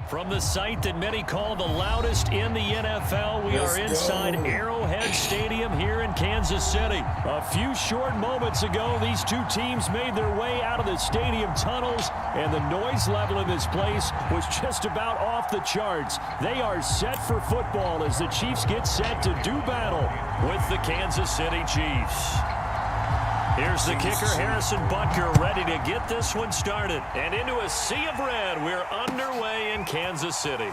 From the site that many call the loudest in the NFL, we are inside Arrowhead Stadium here in Kansas City. A few short moments ago, these two teams made their way out of the stadium tunnels, and the noise level in this place was just about off the charts. They are set for football as the Chiefs get set to do battle with the Kansas City Chiefs. Here's the kicker, Harrison Butker, ready to get this one started. And into a sea of red, we're underway in Kansas City.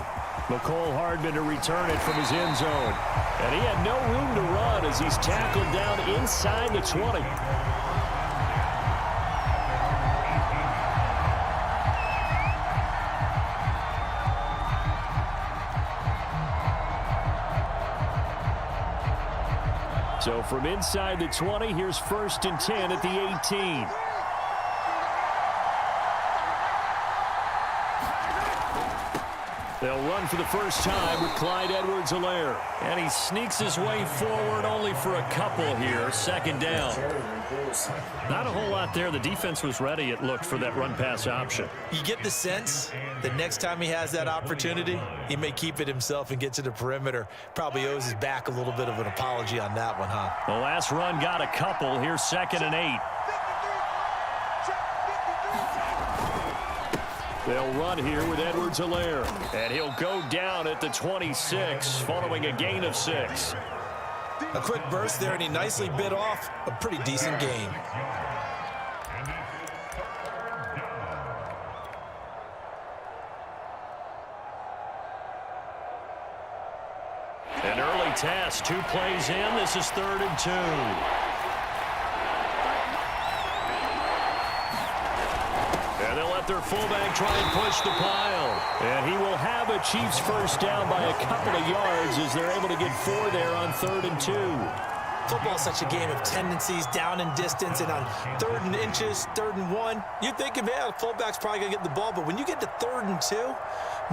McCole Hardman to return it from his end zone. And he had no room to run as he's tackled down inside the 20. So from inside the 20, here's 1st and 10 at the 18. They'll run for the first time with Clyde Edwards-Helaire. And he sneaks his way forward only for a couple here. 2nd down. Not a whole lot there. The defense was ready, it looked, for that run-pass option. You get the sense that next time he has that opportunity, he may keep it himself and get to the perimeter. Probably owes his back a little bit of an apology on that one, huh? The last run got a couple. Here's 2nd and 8. They'll run here with Edwards-Helaire. And he'll go down at the 26, following a gain of 6. A quick burst there, and he nicely bit off a pretty decent gain. An early test, 2 plays in. This is 3rd and 2. And they'll let their fullback try and push the pile. And he will have a Chiefs first down by a couple of yards as they're able to get 4 there on 3rd and 2. Football's such a game of tendencies, down and distance, and on 3rd and inches, 3rd and 1, you'd think, man, the fullback's probably going to get the ball. But when you get to 3rd and 2,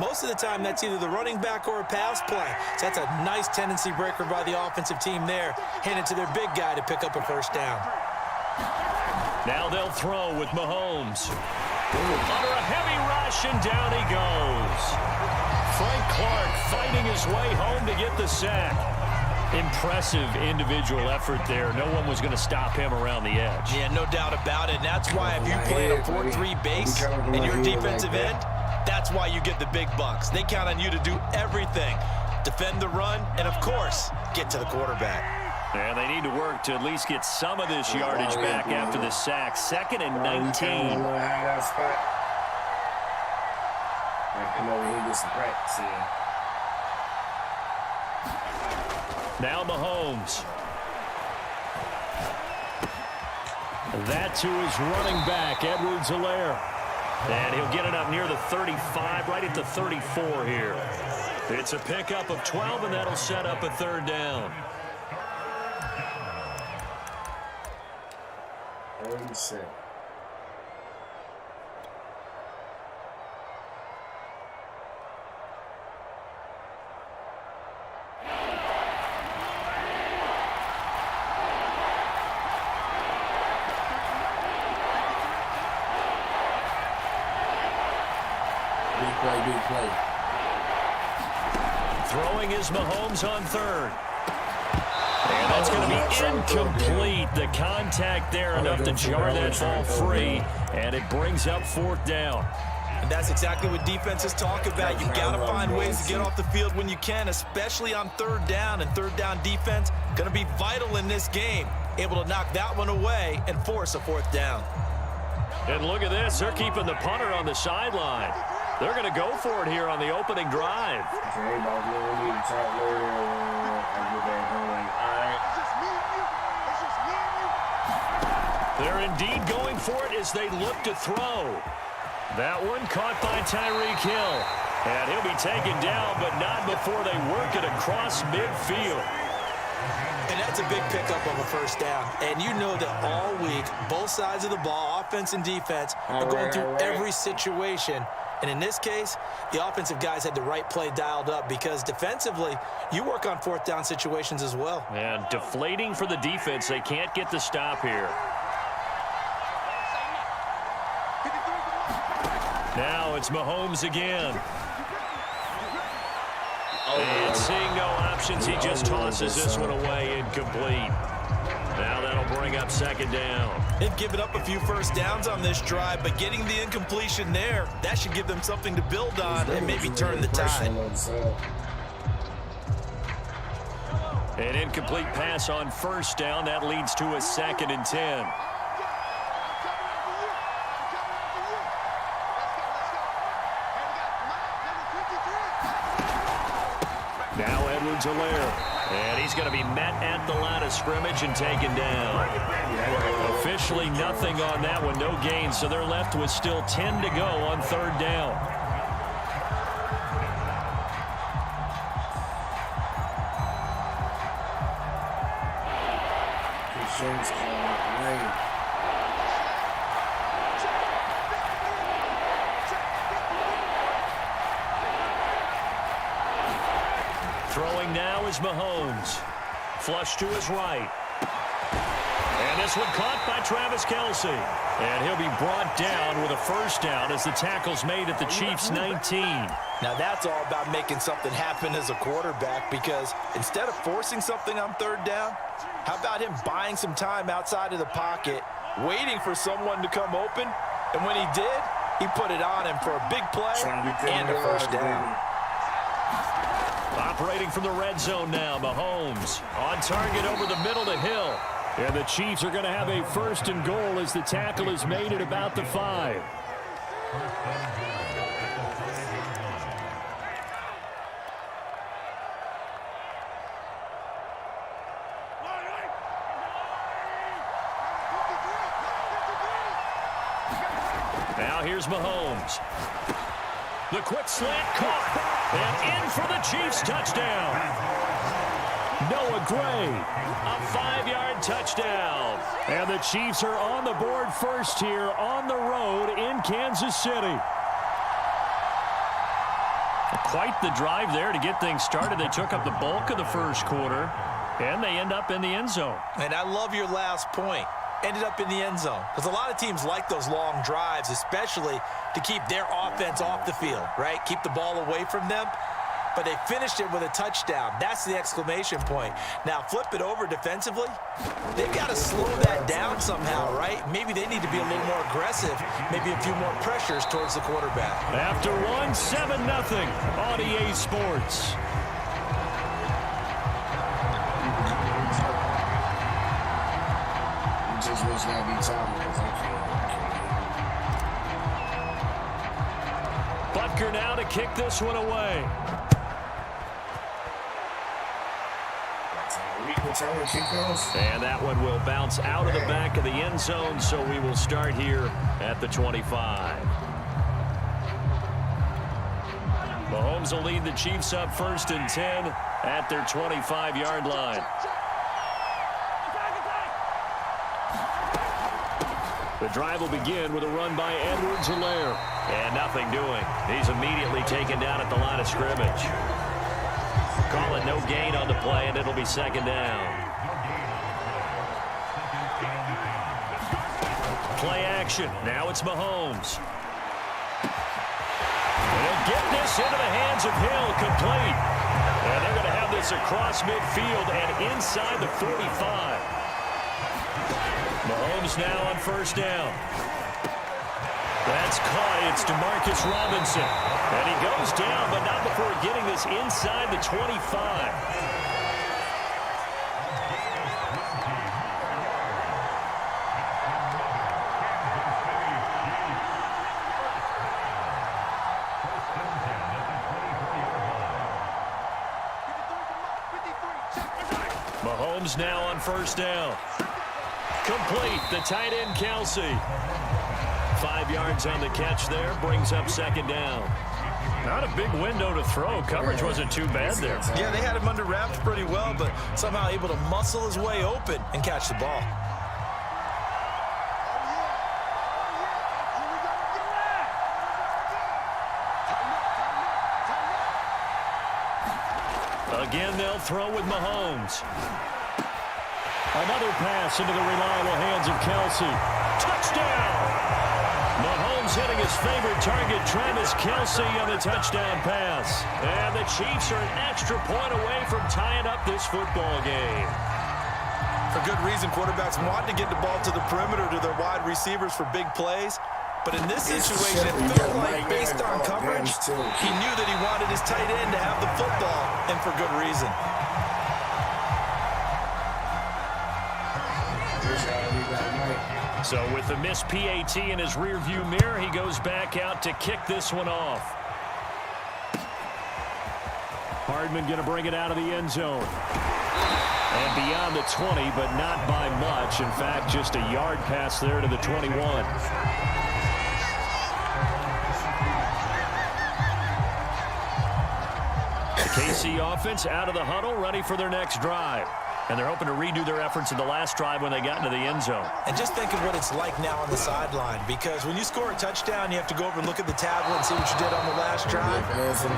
most of the time that's either the running back or a pass play. So that's a nice tendency breaker by the offensive team there. Hand it to their big guy to pick up a first down. Now they'll throw with Mahomes. Under a heavy rush, and down he goes. Frank Clark fighting his way home to get the sack. Impressive individual effort there. No one was going to stop him around the edge. Yeah, no doubt about it. And that's why if you play a 4-3 base and your defensive end, that's why you get the big bucks. They count on you to do everything. Defend the run and, of course, get to the quarterback. And they need to work to at least get some of this yardage back after the sack. 2nd and 19. Now Mahomes. That to his running back, Edwards-Helaire. And he'll get it up near the 35, right at the 34 here. It's a pickup of 12, and that'll set up a 3rd down. Big play. Throwing is Mahomes on 3rd. And that's going to be incomplete. The contact there enough to jar that ball free, and it brings up 4th down. And that's exactly what defenses talk about. You've got to find ways to get off the field when you can, especially on 3rd down. And 3rd down defense going to be vital in this game. Able to knock that one away and force a 4th down. And look at this. They're keeping the punter on the sideline. They're going to go for it here on the opening drive. They're indeed going for it as they look to throw. That one caught by Tyreek Hill. And he'll be taken down, but not before they work it across midfield. And that's a big pickup of a first down. And you know that all week, both sides of the ball, offense and defense, are going through every situation. And in this case, the offensive guys had the right play dialed up because defensively, you work on 4th down situations as well. And deflating for the defense. They can't get the stop here. Now it's Mahomes again. And seeing no options, he just tosses this one away, incomplete. Now that'll bring up second down. They've given up a few first downs on this drive, but getting the incompletion there, that should give them something to build on and maybe turn the tide. An incomplete pass on first down. That leads to a 2nd and 10. Now Edwards-Helaire. And he's going to be met at the line of scrimmage and taken down. Officially nothing on that one, no gain, so they're left with still 10 to go on 3rd down. Throwing now is Mahomes. Flush to his right. And this one caught by Travis Kelce. And he'll be brought down with a first down as the tackle's made at the Chiefs' 19. Now that's all about making something happen as a quarterback, because instead of forcing something on 3rd down, how about him buying some time outside of the pocket, waiting for someone to come open, and when he did, he put it on him for a big play and a first down. Operating from the red zone now, Mahomes on target over the middle to Hill. And the Chiefs are going to have a 1st and goal as the tackle is made at about the 5. Now here's Mahomes. The quick slant caught. And in for the Chiefs touchdown. Noah Gray, a 5-yard touchdown. And the Chiefs are on the board first here on the road in Kansas City. Quite the drive there to get things started. They took up the bulk of the first quarter, and they end up in the end zone. And I love your last point. Ended up in the end zone. Because a lot of teams like those long drives, especially to keep their offense off the field, right? Keep the ball away from them. But they finished it with a touchdown. That's the exclamation point. Now flip it over defensively. They've got to slow that down somehow, right? Maybe they need to be a little more aggressive. Maybe a few more pressures towards the quarterback. After 7-0 on EA Sports. Butker now to kick this one away. And that one will bounce out of the back of the end zone, so we will start here at the 25. Mahomes will lead the Chiefs up 1st and 10 at their 25-yard line. The drive will begin with a run by Edwards-Helaire. And nothing doing. He's immediately taken down at the line of scrimmage. Call it no gain on the play, and it'll be 2nd down. Play action. Now it's Mahomes. They'll get this into the hands of Hill, complete. And they're going to have this across midfield and inside the 45. Mahomes now on 1st down. That's caught. It's DeMarcus Robinson. And he goes down, but not before getting this inside the 25. Mahomes now on 1st down. Complete. The tight end, Kelce. 5 yards on the catch there. Brings up 2nd down. Not a big window to throw. Coverage wasn't too bad there. Yeah, they had him under wraps pretty well, but somehow able to muscle his way open and catch the ball. Again, they'll throw with Mahomes. Another pass into the reliable hands of Kelce. Touchdown! Mahomes hitting his favorite target, Travis Kelce, on the touchdown pass. And the Chiefs are an extra point away from tying up this football game. For good reason, quarterbacks want to get the ball to the perimeter to their wide receivers for big plays. But in this situation, it felt like, based on coverage, he knew that he wanted his tight end to have the football, and for good reason. So with the missed PAT in his rearview mirror, he goes back out to kick this one off. Hardman going to bring it out of the end zone. And beyond the 20, but not by much. In fact, just a yard pass there to the 21. The KC offense out of the huddle, ready for their next drive. And they're hoping to redo their efforts in the last drive when they got into the end zone. And just think of what it's like now on the sideline, because when you score a touchdown, you have to go over and look at the tablet and see what you did on the last drive.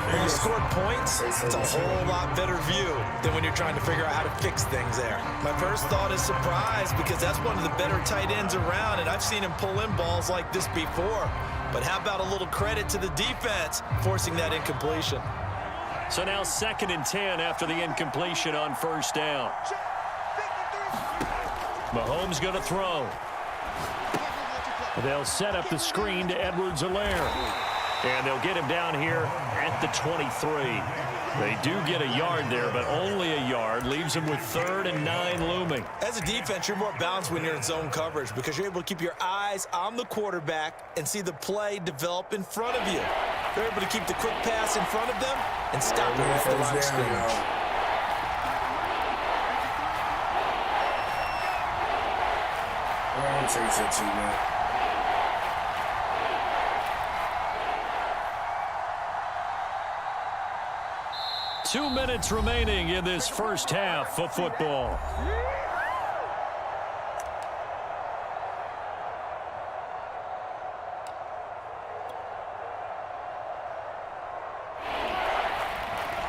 When you scored points, it's a whole lot better view than when you're trying to figure out how to fix things there. My first thought is surprise, because that's one of the better tight ends around, and I've seen him pull in balls like this before. But how about a little credit to the defense forcing that incompletion? So now 2nd and 10 after the incompletion on first down. Mahomes going to throw. They'll set up the screen to Edwards-Helaire. And they'll get him down here at the 23. They do get a yard there, but only a yard. Leaves them with 3rd and 9 looming. As a defense, you're more balanced when you're in zone coverage because you're able to keep your eyes on the quarterback and see the play develop in front of you. They're able to keep the quick pass in front of them and stop it off the line of scrimmage. I'll take that too, man. Two minutes remaining in this first half of football.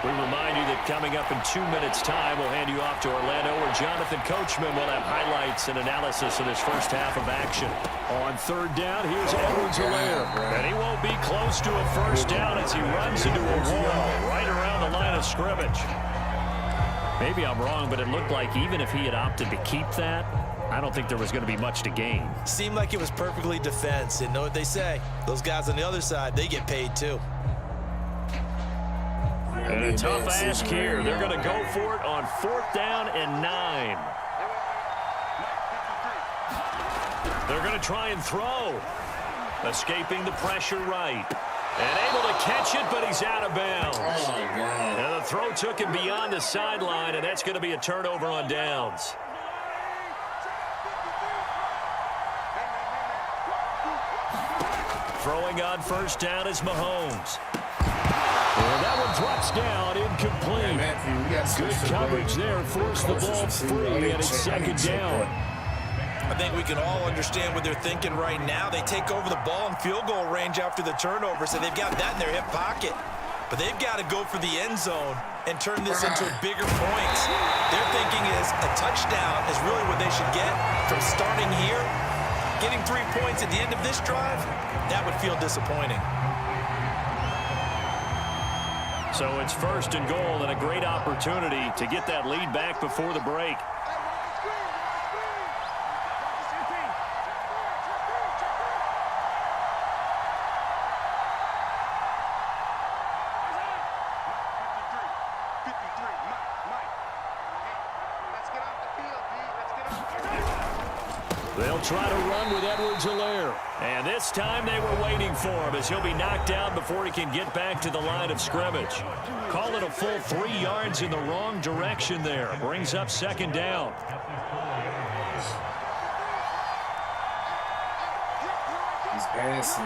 We remind you that coming up in 2 minutes' time, we'll hand you off to Orlando, where Jonathan Coachman will have highlights and analysis of this first half of action. On 3rd down, here's Edwards-Helaire. And he won't be close to a first down as he runs into a wall right around the line of scrimmage. Maybe I'm wrong, but it looked like even if he had opted to keep that, I don't think there was going to be much to gain. Seemed like it was perfectly defense. And know what they say? Those guys on the other side, they get paid too. And a tough ask here. They're going to go for it on 4th down and 9. They're going to try and throw. Escaping the pressure right. And able to catch it, but he's out of bounds. And the throw took him beyond the sideline, and that's going to be a turnover on downs. Throwing on first down is Mahomes. And that one drops down, incomplete. Good coverage there, forced the ball free, and it's 2nd down. I think we can all understand what they're thinking right now. They take over the ball in field goal range after the turnover, so they've got that in their hip pocket. But they've got to go for the end zone and turn this into bigger points. Their thinking is a touchdown is really what they should get from starting here. Getting 3 points at the end of this drive, that would feel disappointing. So it's 1st and goal and a great opportunity to get that lead back before the break. They'll try to run with Edwards-Helaire. And this time they were waiting for him as he'll be knocked down before he can get back to the line of scrimmage. Call it a full 3 yards in the wrong direction there. Brings up 2nd down. He's passing.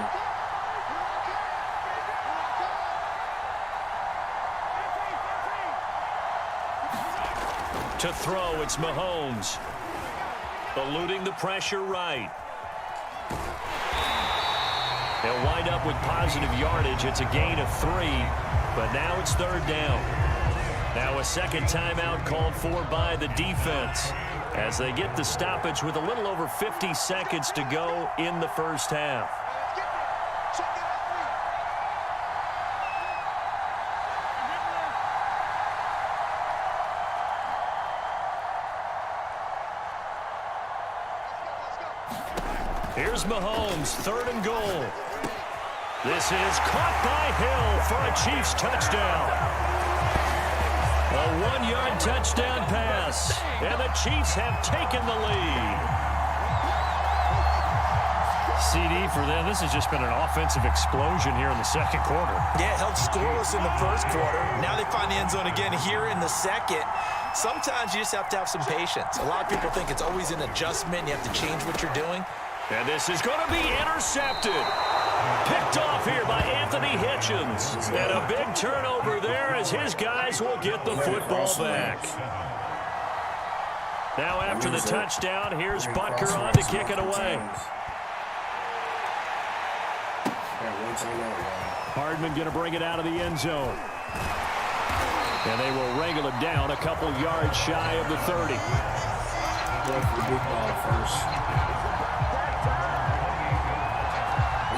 To throw, it's Mahomes. Eluding the pressure right. They'll wind up with positive yardage. It's a gain of 3, but now it's 3rd down. Now a 2nd timeout called for by the defense as they get the stoppage with a little over 50 seconds to go in the first half. Here's Mahomes, 3rd and goal. This is caught by Hill for a Chiefs touchdown. A 1-yard touchdown pass, and the Chiefs have taken the lead. CD for them. This has just been an offensive explosion here in the second quarter. Yeah, held scoreless in the first quarter. Now they find the end zone again here in the second. Sometimes you just have to have some patience. A lot of people think it's always an adjustment. You have to change what you're doing. And this is going to be intercepted. Picked off here by Anthony Hitchens. And a big turnover there as his guys will get the football back. Now after the touchdown, here's Butker on to kick it away. Hardman going to bring it out of the end zone. And they will wrangle it down a couple yards shy of the 30.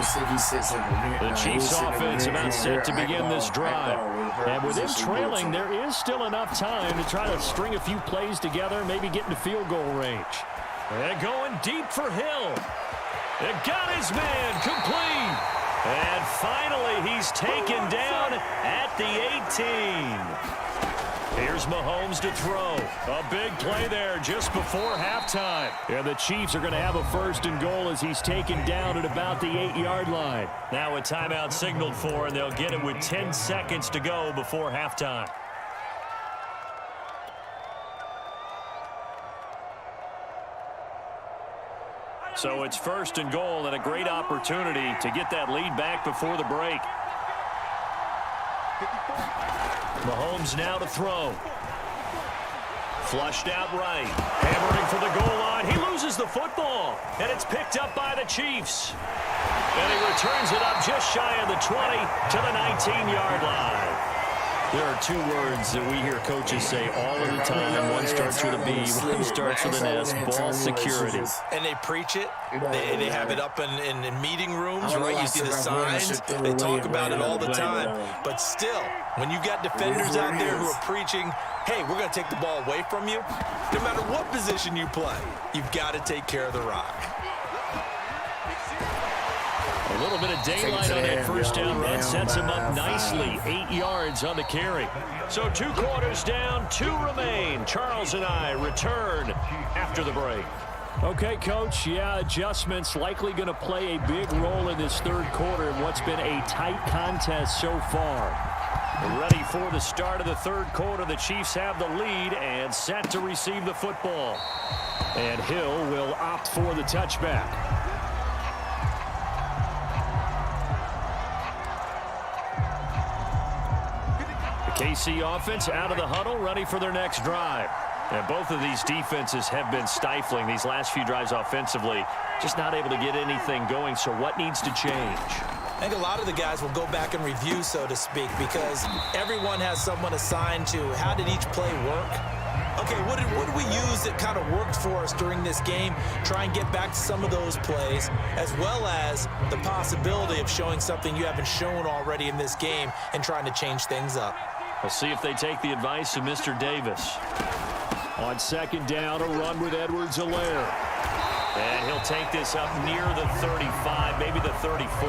The Chiefs offense about set to begin this drive. And with them trailing, there is still enough time to try to string a few plays together, maybe get into field goal range. And going deep for Hill. It got his man complete. And finally, he's taken down at the 18. Here's Mahomes to throw. A big play there just before halftime. And the Chiefs are going to have a 1st and goal as he's taken down at about the 8-yard line. Now a timeout signaled for, and they'll get it with 10 seconds to go before halftime. So it's 1st and goal and a great opportunity to get that lead back before the break. Mahomes now to throw. Flushed out right. Hammering for the goal line. He loses the football. And it's picked up by the Chiefs. And he returns it up just shy of the 20 to the 19-yard line. There are 2 words that we hear coaches say all of the time. One starts with a B, one starts with an S, ball security. And they preach it. They have it up in meeting rooms, right? You see the signs. They talk about it all the time. But still, when you've got defenders out there who are preaching, hey, we're going to take the ball away from you, no matter what position you play, you've got to take care of the rock. A little bit of daylight on that first down run sets him up nicely. 8 yards on the carry. So 2 quarters down, 2 remain. Charles and I return after the break. Okay, Coach, yeah, adjustments likely going to play a big role in this 3rd quarter in what's been a tight contest so far. Ready for the start of the 3rd quarter. The Chiefs have the lead and set to receive the football. And Hill will opt for the touchback. KC offense out of the huddle, ready for their next drive. And both of these defenses have been stifling these last few drives offensively. Just not able to get anything going, so what needs to change? I think a lot of the guys will go back and review, so to speak, because everyone has someone assigned to how did each play work. Okay, what did we use that kind of worked for us during this game? Try and get back to some of those plays, as well as the possibility of showing something you haven't shown already in this game and trying to change things up. We'll see if they take the advice of Mr. Davis. On 2nd down, a run with Edwards-Helaire. And he'll take this up near the 35, maybe the 34.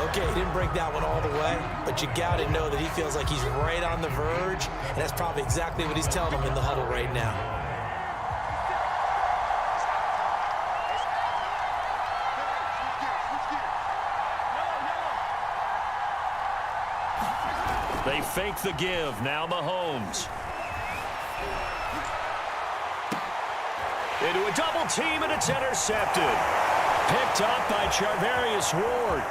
Okay, he didn't break that one all the way, but you got to know that he feels like he's right on the verge, and that's probably exactly what he's telling them in the huddle right now. They fake the give. Now Mahomes. Into a double team, and it's intercepted. Picked up by Charvarius Ward.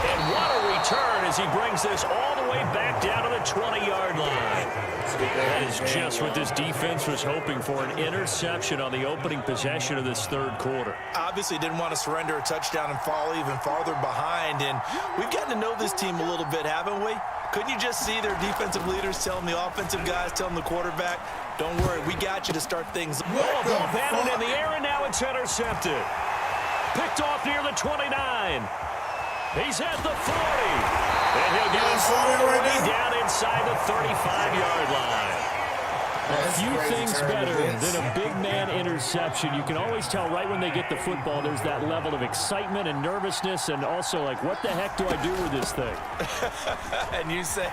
And what a return as he brings this all the way back down to the 20-yard line. That is just what this defense was hoping for, an interception on the opening possession of this 3rd quarter. Obviously didn't want to surrender a touchdown and fall even farther behind, and we've gotten to know this team a little bit, haven't we? Couldn't you just see their defensive leaders telling the offensive guys, telling the quarterback, don't worry, we got you to start things. Oh, ball batted in the air, and now it's intercepted. Picked off near the 29. He's at the 40. And he'll get it all the way down inside the 35-yard line. A few things better than a big man interception. You can always tell right when they get the football, there's that level of excitement and nervousness, and also like, what the heck do I do with this thing? And you say,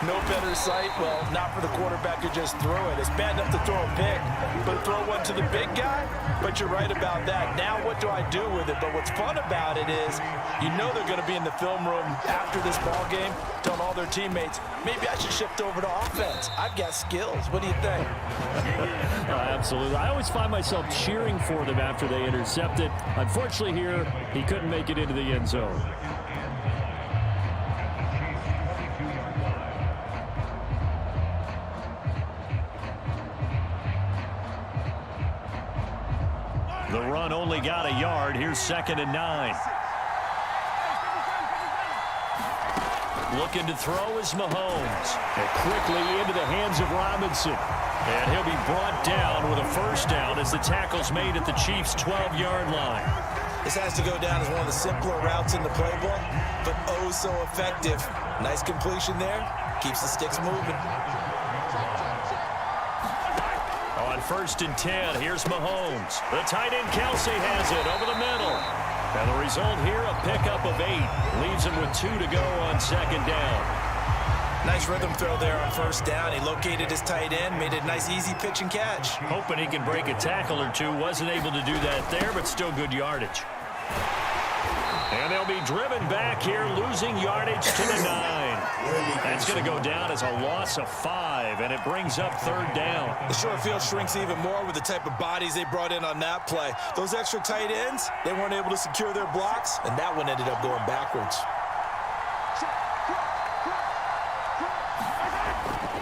no better sight? Well, not for the quarterback who just threw it. It's bad enough to throw a pick, but throw one to the big guy? But you're right about that. Now what do I do with it? But what's fun about it is, you know they're going to be in the film room after this ball game, telling all their teammates, maybe I should shift over to offense. I've got skills. What do you think? Absolutely. I always find myself cheering for them after they intercept it. Unfortunately here, he couldn't make it into the end zone. The run only got a yard. Here's 2nd and 9. Looking to throw is Mahomes. And quickly into the hands of Robinson. And he'll be brought down with a first down as the tackle's made at the Chiefs' 12-yard line. This has to go down as one of the simpler routes in the playbook, but oh so effective. Nice completion there. Keeps the sticks moving. On 1st and 10, here's Mahomes. The tight end Kelsey has it over the middle. And the result here, a pickup of 8. Leaves him with 2 to go on 2nd down. Nice rhythm throw there on 1st down. He located his tight end, made a nice easy pitch and catch. Hoping he can break a tackle or two. Wasn't able to do that there, but still good yardage. And they'll be driven back here, losing yardage to the 9. That's going to go down as a loss of 5, and it brings up 3rd down. The short field shrinks even more with the type of bodies they brought in on that play. Those extra tight ends, they weren't able to secure their blocks, and that one ended up going backwards.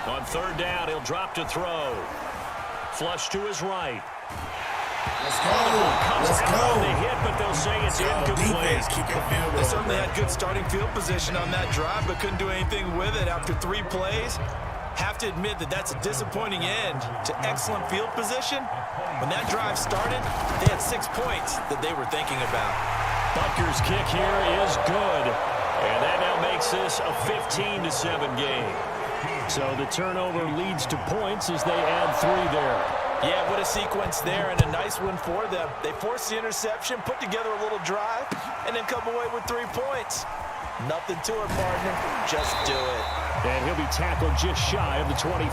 On 3rd down, he'll drop to throw. Flush to his right. Let's go. Let's go. They hit, but they'll say it's incomplete. They certainly had good starting field position on that drive, but couldn't do anything with it after 3 plays. Have to admit that that's a disappointing end to excellent field position. When that drive started, they had 6 points that they were thinking about. Butker's kick here is good. And that now makes this a 15-7 game. So the turnover leads to points as they add 3 there. Yeah, what a sequence there, and a nice one for them. They forced the interception, put together a little drive, and then come away with 3 points. Nothing to it, partner. Just do it. And he'll be tackled just shy of the 25.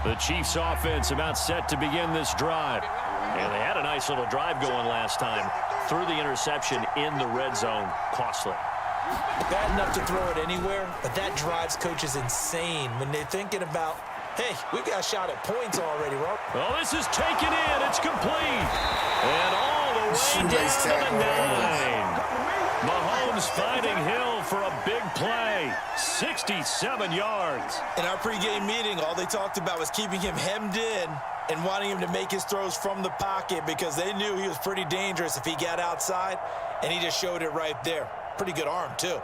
The Chiefs offense about set to begin this drive. And they had a nice little drive going last time. Threw the interception in the red zone. Costly. Bad enough to throw it anywhere, but that drives coaches insane when they're thinking about, hey, we've got a shot at points already, Rob. Well, this is taken in. It's complete. And all the way down to the 9. Mahomes finding Hill for a big play. 67 yards. In our pregame meeting, all they talked about was keeping him hemmed in and wanting him to make his throws from the pocket because they knew he was pretty dangerous if he got outside, and he just showed it right there. Pretty good arm, too.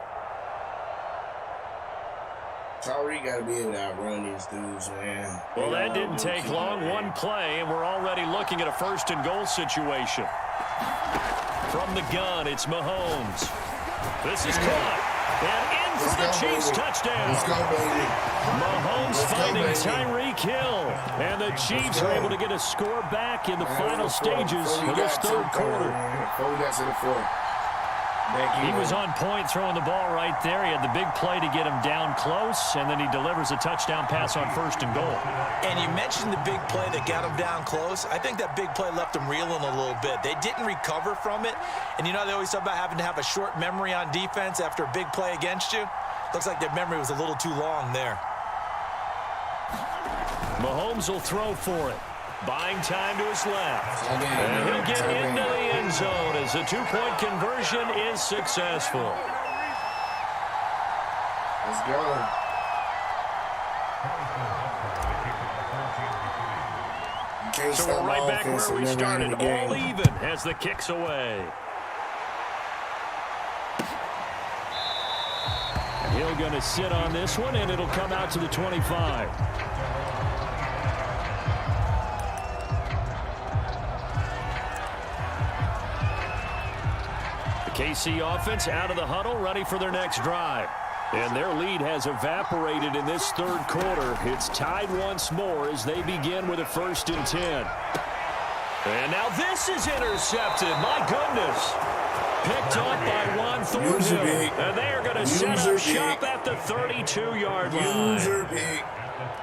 Tyreek got to be able to outrun these dudes, man. Well, that didn't take long. 1 play, and we're already looking at a 1st and goal situation. From the gun, it's Mahomes. This is caught. And in for the Chiefs touchdown. Let's go, baby. Mahomes finding Tyreek Hill. And the Chiefs are able to get a score back in the final stages of this 3rd quarter. Before we got to the 4th. He was on point throwing the ball right there. He had the big play to get him down close, and then he delivers a touchdown pass on 1st and goal. And you mentioned the big play that got him down close. I think that big play left him reeling a little bit. They didn't recover from it. And you know they always talk about having to have a short memory on defense after a big play against you. Looks like their memory was a little too long there. Mahomes will throw for it. Buying time to his left. And he'll get into the end zone as the 2-point conversion is successful. Let's go. So we're right back where we started, all even as the kick's away. And Hill going to sit on this one, and it'll come out to the 25. KC offense out of the huddle, ready for their next drive. And their lead has evaporated in this third quarter. It's tied once more as they begin with a 1st and 10. And now this is intercepted. My goodness. Picked up by Juan Thornhill. And they are going to set up shop at the 32-yard line.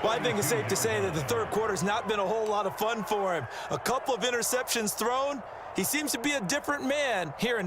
Well, I think it's safe to say that the third quarter's not been a whole lot of fun for him. A couple of interceptions thrown. He seems to be a different man here in